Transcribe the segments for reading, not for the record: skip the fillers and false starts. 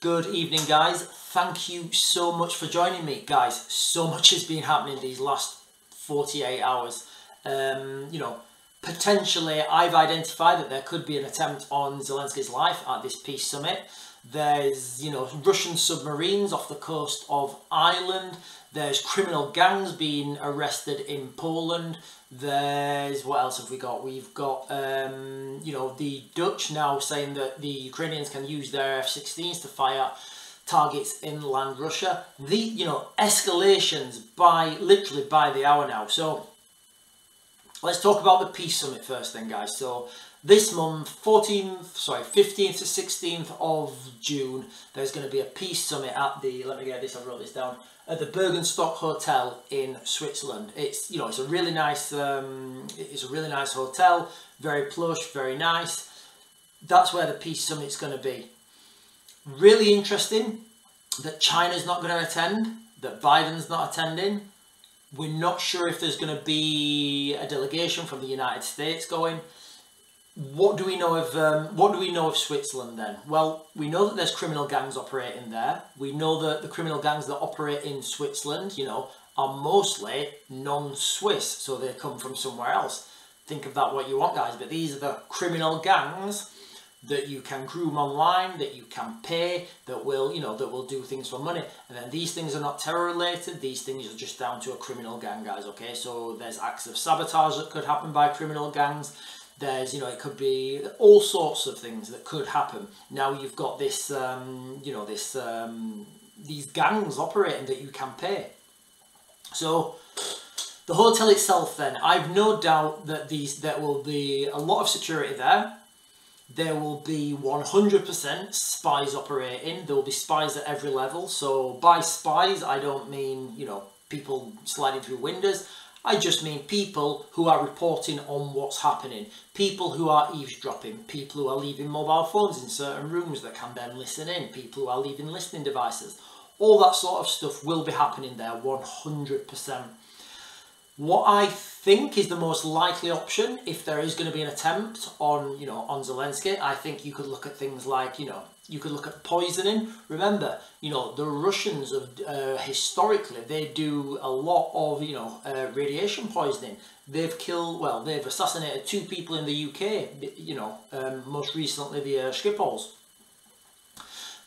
Good evening, guys. Thank you so much for joining me, guys. So much has been happening these last 48 hours. Potentially I've identified that there could be an attempt on Zelensky's life at this peace summit. There's, Russian submarines off the coast of Ireland. There's criminal gangs being arrested in Poland. There's, what else have we got? We've got, the Dutch now saying that the Ukrainians can use their F-16s to fire targets inland Russia. The, escalations literally by the hour now. So let's talk about the peace summit first then, guys. So this month, 15th to 16th of June, there's going to be a peace summit at the, let me get this, I wrote this down, at the Bergenstock Hotel in Switzerland. It's, it's a really nice, hotel, very plush, very nice. That's where the peace summit's going to be. Really interesting that China's not going to attend, that Biden's not attending. We're not sure if there's going to be a delegation from the United States going. What do we know of Switzerland then? Well, we know that there's criminal gangs operating there. We know that the criminal gangs that operate in Switzerland, are mostly non-Swiss, so they come from somewhere else. Think of that what you want, guys, but these are the criminal gangs that you can groom online, that you can pay, that will do things for money. And then these things are not terror related, these things are just down to a criminal gang, guys, okay? So there's acts of sabotage that could happen by criminal gangs. There's, it could be all sorts of things that could happen. Now you've got this, these gangs operating that you can pay. So the hotel itself then, I've no doubt that there will be a lot of security there. There will be 100% spies operating. There will be spies at every level. So by spies, I don't mean, people sliding through windows. I just mean people who are reporting on what's happening. People who are eavesdropping. People who are leaving mobile phones in certain rooms that can then listen in. People who are leaving listening devices. All that sort of stuff will be happening there 100%. What I think is the most likely option, if there is going to be an attempt on, on Zelensky, I think you could look at things like, you could look at poisoning. Remember, the Russians have, historically, they do a lot of, radiation poisoning. They've they've assassinated 2 people in the UK, most recently the Skripals.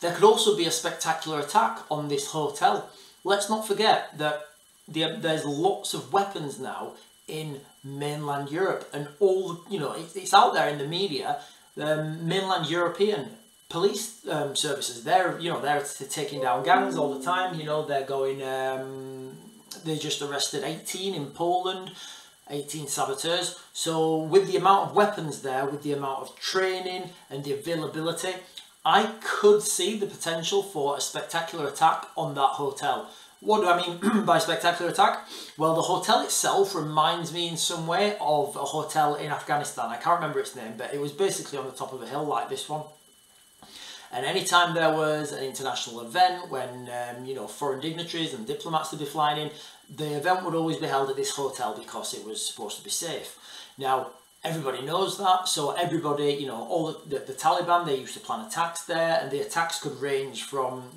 There could also be a spectacular attack on this hotel. Let's not forget that there's lots of weapons now in mainland Europe, and all it's out there in the media. Mainland European police services, they're taking down gangs all the time. They're going. They just arrested 18 in Poland, 18 saboteurs. So with the amount of weapons there, with the amount of training and the availability, I could see the potential for a spectacular attack on that hotel. What do I mean by spectacular attack? Well, the hotel itself reminds me in some way of a hotel in Afghanistan. I can't remember its name, but it was basically on the top of a hill like this one. And anytime there was an international event when, foreign dignitaries and diplomats would be flying in, the event would always be held at this hotel because it was supposed to be safe. Now, everybody knows that, so everybody, all the Taliban, they used to plan attacks there, and the attacks could range from,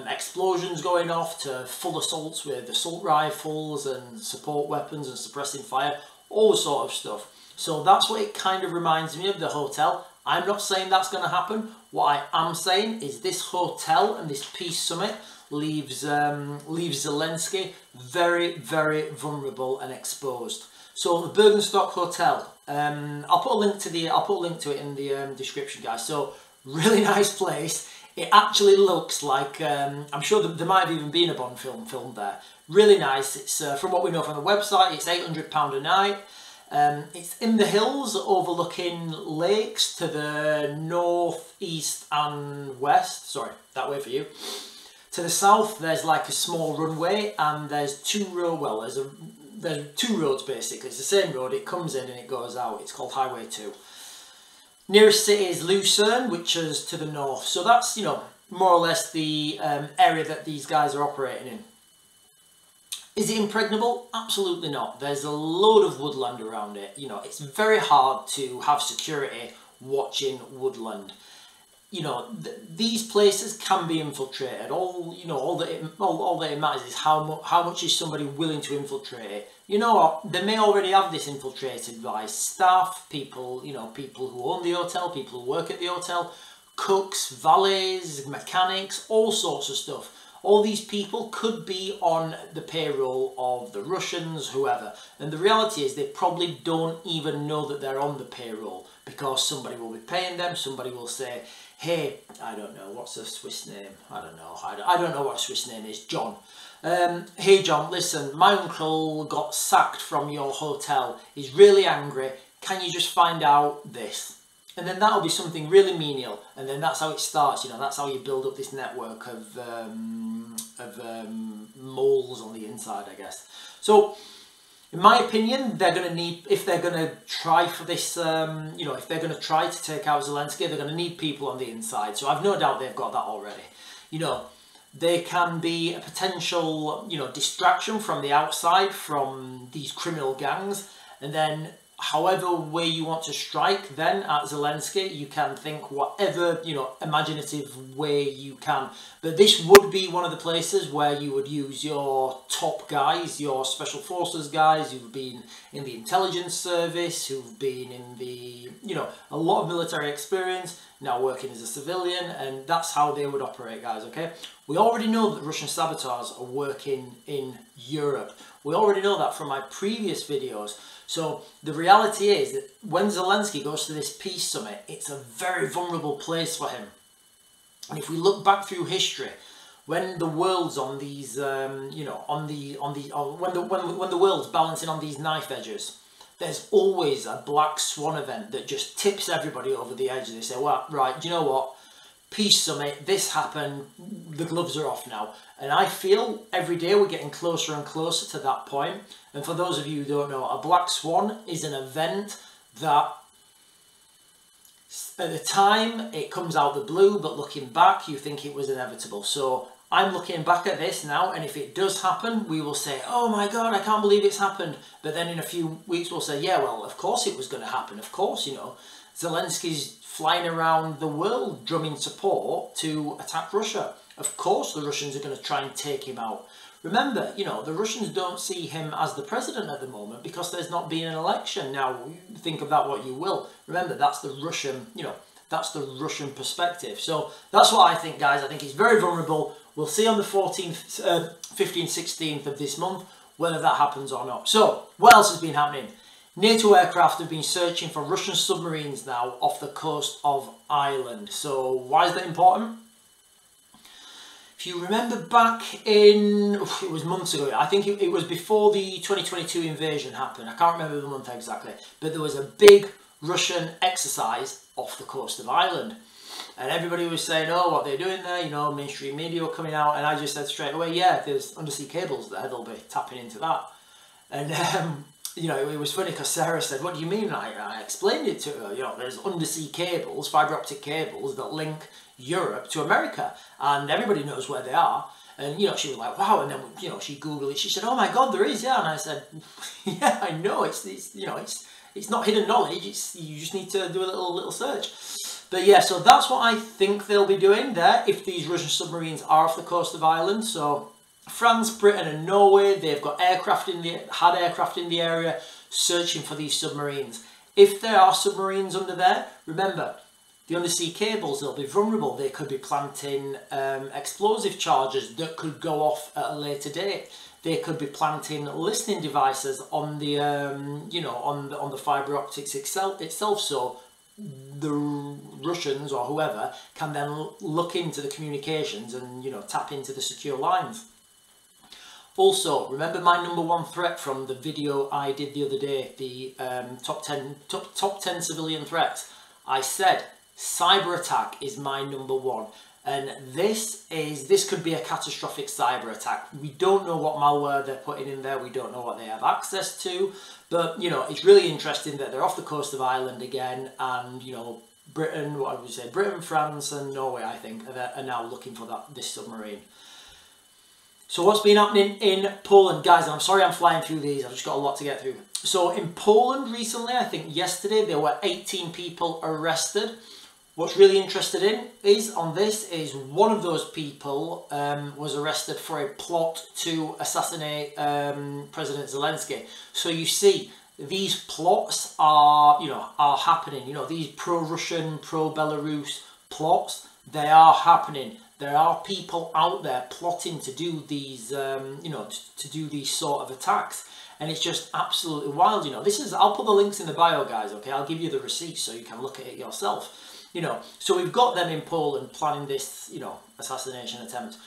explosions going off to full assaults with assault rifles and support weapons and suppressing fire, all sort of stuff. So that's what it kind of reminds me of, the hotel. I'm not saying that's going to happen. What I am saying is this hotel and this peace summit leaves Zelensky very, very vulnerable and exposed. So the Bergenstock Hotel, I'll put a link to it in the description, guys. So really nice place. It actually looks like, I'm sure there might have even been a Bond film filmed there. Really nice. It's from what we know from the website, it's £800 a night. It's in the hills overlooking lakes to the north, east and west. Sorry, that way for you. To the south, there's like a small runway, and there's two roads basically. It's the same road, it comes in and it goes out. It's called Highway 2. Nearest city is Lucerne, which is to the north. So that's, more or less the area that these guys are operating in. Is it impregnable? Absolutely not. There's a load of woodland around it. It's very hard to have security watching woodland. you know, these places can be infiltrated. All that it matters is how much is somebody willing to infiltrate it. You know what? They may already have this infiltrated by staff, people, you know, people who own the hotel, people who work at the hotel, cooks, valets, mechanics, all sorts of stuff. All these people could be on the payroll of the Russians, whoever. And the reality is they probably don't even know that they're on the payroll, because somebody will be paying them. Somebody will say, hey, I don't know, what's a Swiss name? I don't know. I don't know what a Swiss name is. John. Hey, John, listen, my uncle got sacked from your hotel. He's really angry. Can you just find out this? And then that'll be something really menial, and then that's how it starts. You know, that's how you build up this network of moles on the inside, I guess. So, in my opinion, they're going to need, if they're going to try for this, you know, if they're going to try to take out Zelensky, they're going to need people on the inside. So I've no doubt they've got that already. You know, they can be a potential, you know, distraction from the outside, from these criminal gangs, and then however way you want to strike then at Zelensky, you can think whatever, you know, imaginative way you can. But this would be one of the places where you would use your top guys, your special forces guys who've been in the intelligence service, who've been in the, you know, a lot of military experience, now working as a civilian, and that's how they would operate, guys, okay? We already know that Russian saboteurs are working in Europe. We already know that from my previous videos. So the reality is that when Zelensky goes to this peace summit, it's a very vulnerable place for him. And if we look back through history, when the world's on these, you know, when the world's balancing on these knife edges, there's always a black swan event that just tips everybody over the edge. And they say, well, right, do you know what? Peace summit, this happened, the gloves are off now. And I feel every day we're getting closer and closer to that point. And for those of you who don't know, a black swan is an event that at the time it comes out the blue, but looking back you think it was inevitable. So I'm looking back at this now, and if it does happen, we will say, oh my God, I can't believe it's happened. But then in a few weeks we'll say, yeah, well, of course it was going to happen. Of course, you know, Zelensky's flying around the world drumming support to attack Russia. Of course the Russians are going to try and take him out. Remember, you know, the Russians don't see him as the president at the moment because there's not been an election. Now, think of that what you will. Remember, that's the Russian, you know, that's the Russian perspective. So that's what I think, guys. I think it's very vulnerable. We'll see on the 14th, 15th, 16th of this month whether that happens or not. So, what else has been happening? NATO aircraft have been searching for Russian submarines now off the coast of Ireland. So why is that important? If you remember back in, it was months ago, I think it was before the 2022 invasion happened. I can't remember the month exactly, but there was a big Russian exercise off the coast of Ireland. And everybody was saying, oh, what they're doing there, you know, mainstream media were coming out. And I just said straight away, yeah, there's undersea cables there, they'll be tapping into that. And you know, it was funny because Sarah said, what do you mean? I explained it to her. You know, there's undersea cables, fibre optic cables that link Europe to America, and everybody knows where they are. And, you know, she was like, wow. And then, you know, she Googled it. She said, oh my God, there is, yeah. And I said, yeah, I know. It's you know, it's not hidden knowledge. You just need to do a little search. But yeah, so that's what I think they'll be doing there if these Russian submarines are off the coast of Ireland. So France, Britain and Norway, they've got aircraft in the area searching for these submarines. If there are submarines under there, remember, the undersea cables, they'll be vulnerable. They could be planting explosive charges that could go off at a later date. They could be planting listening devices on the, you know, on the fibre optics itself. So the Russians or whoever can then look into the communications and, you know, tap into the secure lines. Also, remember my #1 threat from the video I did the other day, the top 10 civilian threats. I said cyber attack is my #1, and this could be a catastrophic cyber attack. We don't know what malware they're putting in there. We don't know what they have access to, but you know, it's really interesting that they're off the coast of Ireland again, and you know, Britain, what I would say, Britain, France, and Norway, I think, are now looking for this submarine. So what's been happening in Poland, guys? And I'm sorry I'm flying through these, I've just got a lot to get through. So in Poland recently, I think yesterday, there were 18 people arrested What's really interested in is one of those people was arrested for a plot to assassinate President Zelensky. So you see, these plots are happening. These pro-Russian, pro-Belarus plots, they are happening. There are people out there plotting to do these, to do these sort of attacks. And it's just absolutely wild. I'll put the links in the bio, guys, okay? I'll give you the receipts so you can look at it yourself. So we've got them in Poland planning this, assassination attempt.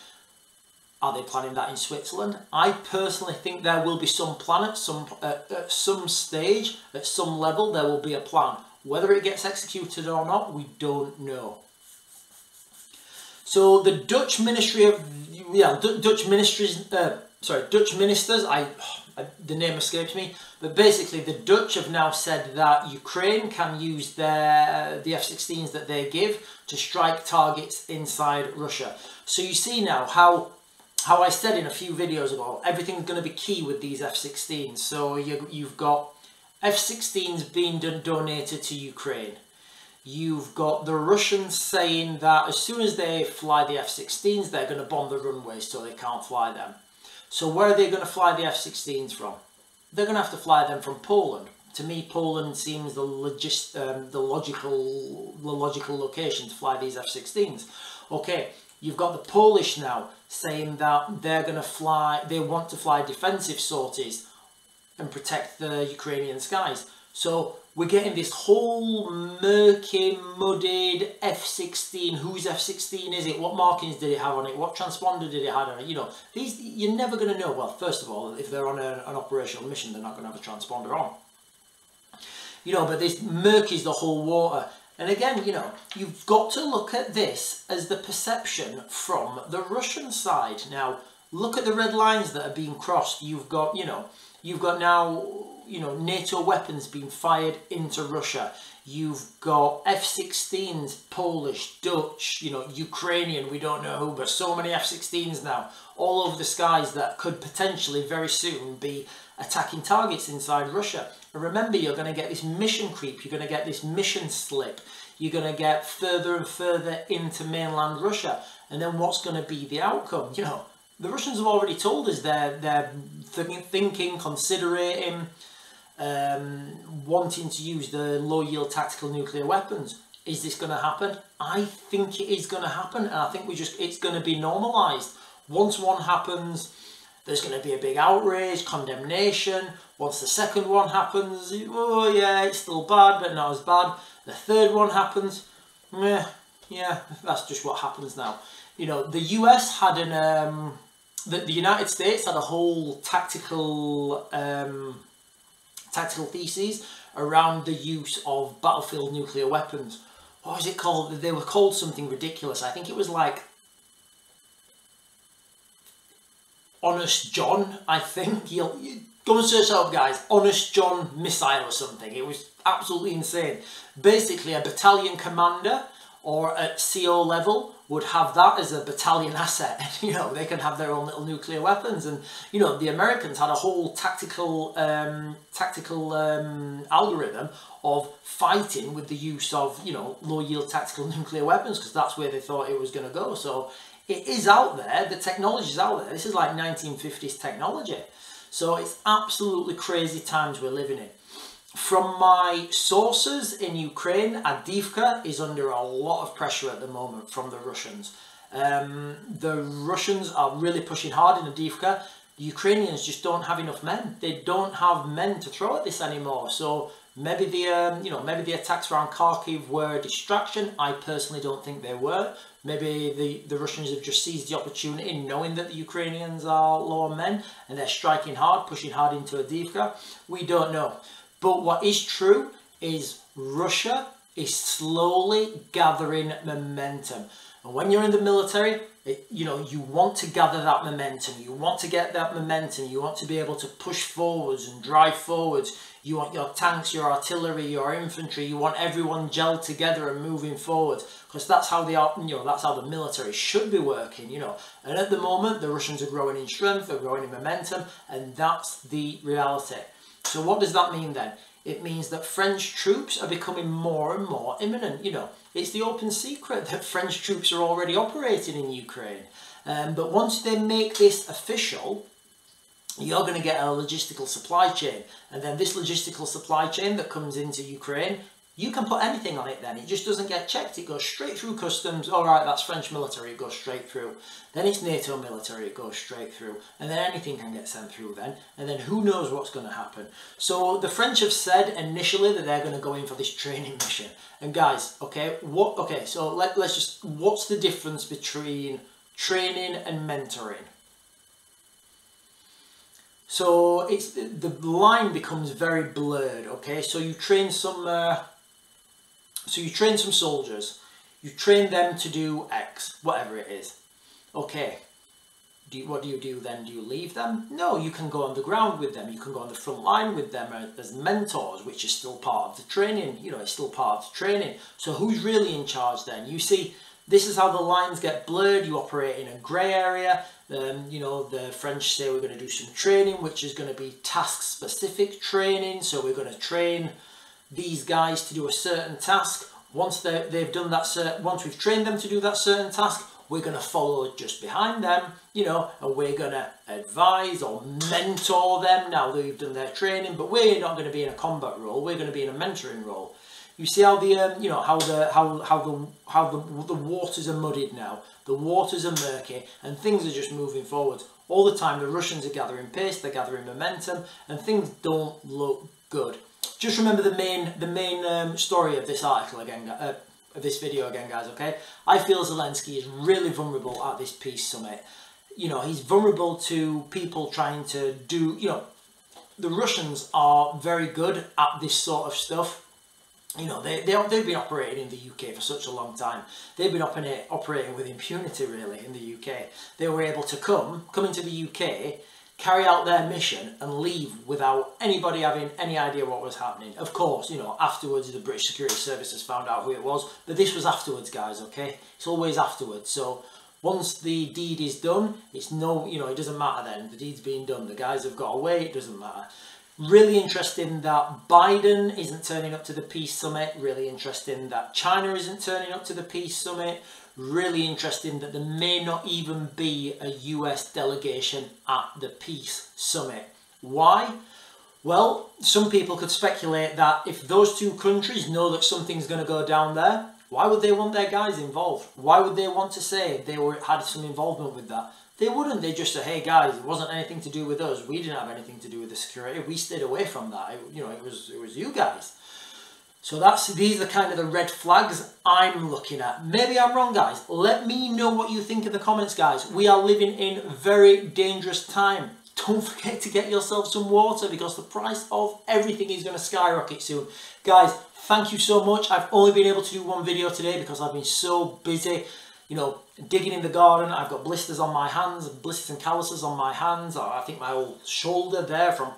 Are they planning that in Switzerland? I personally think there will be some plan at some stage, at some level, there will be a plan. Whether it gets executed or not, we don't know. So the Dutch Ministry of, Dutch ministers, the name escapes me, but basically the Dutch have now said that Ukraine can use the F-16s that they give to strike targets inside Russia. So you see now how I said in a few videos ago, everything's going to be key with these F-16s. So you've got F-16s being donated to Ukraine. You've got the Russians saying that as soon as they fly the F-16s, they're going to bomb the runways so they can't fly them. So where are they going to fly the F-16s from? They're going to have to fly them from Poland. To me, Poland seems the logical location to fly these F-16s. Okay, you've got the Polish now saying that they want to fly defensive sorties and protect the Ukrainian skies. So we're getting this whole murky, muddied F-16. Whose F-16 is it? What markings did it have on it? What transponder did it have on it? These, you're never going to know. Well, first of all, if they're on an operational mission, they're not going to have a transponder on. But this murkies the whole water. And again, you've got to look at this as the perception from the Russian side. Now, look at the red lines that are being crossed. You've got now, NATO weapons being fired into Russia. You've got F-16s, Polish, Dutch, Ukrainian, we don't know who, but so many F-16s now all over the skies that could potentially very soon be attacking targets inside Russia. And remember, you're going to get this mission creep, you're going to get this mission slip, you're going to get further and further into mainland Russia. And then what's going to be the outcome? The Russians have already told us they're thinking, considering, wanting to use the low-yield tactical nuclear weapons. Is this going to happen? I think it is going to happen, and I think it's going to be normalised. Once one happens, there's going to be a big outrage, condemnation. Once the second one happens, oh yeah, it's still bad, but not as bad. The third one happens, yeah, that's just what happens now. The US had the United States had a whole tactical thesis around the use of battlefield nuclear weapons. What was it called? They were called something ridiculous. I think it was like Honest John, I think. You'll go and search it up, guys. Honest John missile or something. It was absolutely insane. Basically, a battalion commander or at CO level would have that as a battalion asset. They can have their own little nuclear weapons. And, the Americans had a whole tactical algorithm of fighting with the use of, low-yield tactical nuclear weapons, because that's where they thought it was going to go. So it is out there. The technology is out there. This is like 1950s technology. So it's absolutely crazy times we're living in. From my sources in Ukraine, Avdiivka is under a lot of pressure at the moment from the Russians. The Russians are really pushing hard in Avdiivka. The Ukrainians just don't have enough men. They don't have men to throw at this anymore. So maybe the attacks around Kharkiv were a distraction. I personally don't think they were. Maybe the Russians have just seized the opportunity, knowing that the Ukrainians are low on men, and they're striking hard, pushing hard into Avdiivka. We don't know. But what is true is Russia is slowly gathering momentum. And when you're in the military, you want to gather that momentum. You want to get that momentum. You want to be able to push forwards and drive forwards. You want your tanks, your artillery, your infantry. You want everyone gelled together and moving forward, because that's how that's how the military should be working. And at the moment, the Russians are growing in strength, they're growing in momentum, and that's the reality. So what does that mean then? It means that French troops are becoming more and more imminent. You know, it's the open secret that French troops are already operating in Ukraine. But once they make this official, you're going to get a logistical supply chain. And then this logistical supply chain that comes into Ukraine, you can put anything on it then. It just doesn't get checked. It goes straight through customs. All right, that's French military. It goes straight through. Then it's NATO military. It goes straight through. And then anything can get sent through then. And then who knows what's going to happen. So the French have said initially that they're going to go in for this training mission. And guys, okay, so let's just, what's the difference between training and mentoring? So it's, the line becomes very blurred, okay? So you train some soldiers, you train them to do X, whatever it is. Okay, what do you do then? Do you leave them? No, you can go on the ground with them, you can go on the front line with them as mentors, which is still part of the training, you know, it's still part of the training. So who's really in charge then? You see, this is how the lines get blurred. You operate in a grey area. You know, the French say we're going to do some training, which is going to be task-specific training. So we're going to train these guys to do a certain task. Once they've done that, once we've trained them to do that certain task, we're going to follow just behind them, you know, and we're going to advise or mentor them now that we've done their training. But we're not going to be in a combat role. We're going to be in a mentoring role. You see how the you know, how the waters are muddied now. The waters are murky, and things are just moving forward all the time. The Russians are gathering pace, they're gathering momentum, and things don't look good. Just remember the main story of this article again, of this video again, guys. Okay, I feel Zelensky is really vulnerable at this peace summit. You know, he's vulnerable to people trying to do. You know, the Russians are very good at this sort of stuff. You know, they've been operating in the UK for such a long time. They've been operating with impunity, really, in the UK. They were able to come into the UK, carry out their mission and leave without anybody having any idea what was happening. Of course, you know, afterwards the British Security Services found out who it was, but this was afterwards, guys, okay? It's always afterwards. So once the deed is done, it's no, you know, it doesn't matter then. The deed's been done. The guys have got away, it doesn't matter. Really interesting that Biden isn't turning up to the peace summit. Really interesting that China isn't turning up to the peace summit. Really interesting that there may not even be a US delegation at the peace summit. Why? Well, some people could speculate that if those two countries know that something's going to go down there, why would they want their guys involved? Why would they want to say they had some involvement with that? They wouldn't. They just say, hey guys, it wasn't anything to do with us. We didn't have anything to do with the security. We stayed away from that. You know, it was you guys. So these are kind of the red flags I'm looking at. Maybe I'm wrong, guys. Let me know what you think in the comments, guys. We are living in very dangerous time. Don't forget to get yourself some water because the price of everything is going to skyrocket soon. Guys, thank you so much. I've only been able to do one video today because I've been so busy, you know, digging in the garden. I've got blisters on my hands, blisters and calluses on my hands. I think my whole shoulder there from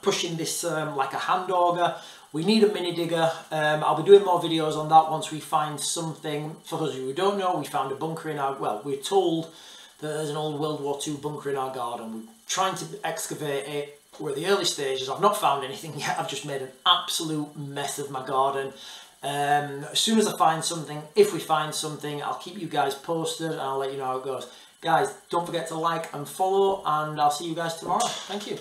pushing this like a hand auger. We need a mini digger. I'll be doing more videos on that once we find something. For those of you who don't know, we found a bunker in our, well, we're told that there's an old World War II bunker in our garden. We're trying to excavate it. We're at the early stages. I've not found anything yet. I've just made an absolute mess of my garden. As soon as I find something, if we find something, I'll keep you guys posted and I'll let you know how it goes. Guys, don't forget to like and follow, and I'll see you guys tomorrow. Thank you.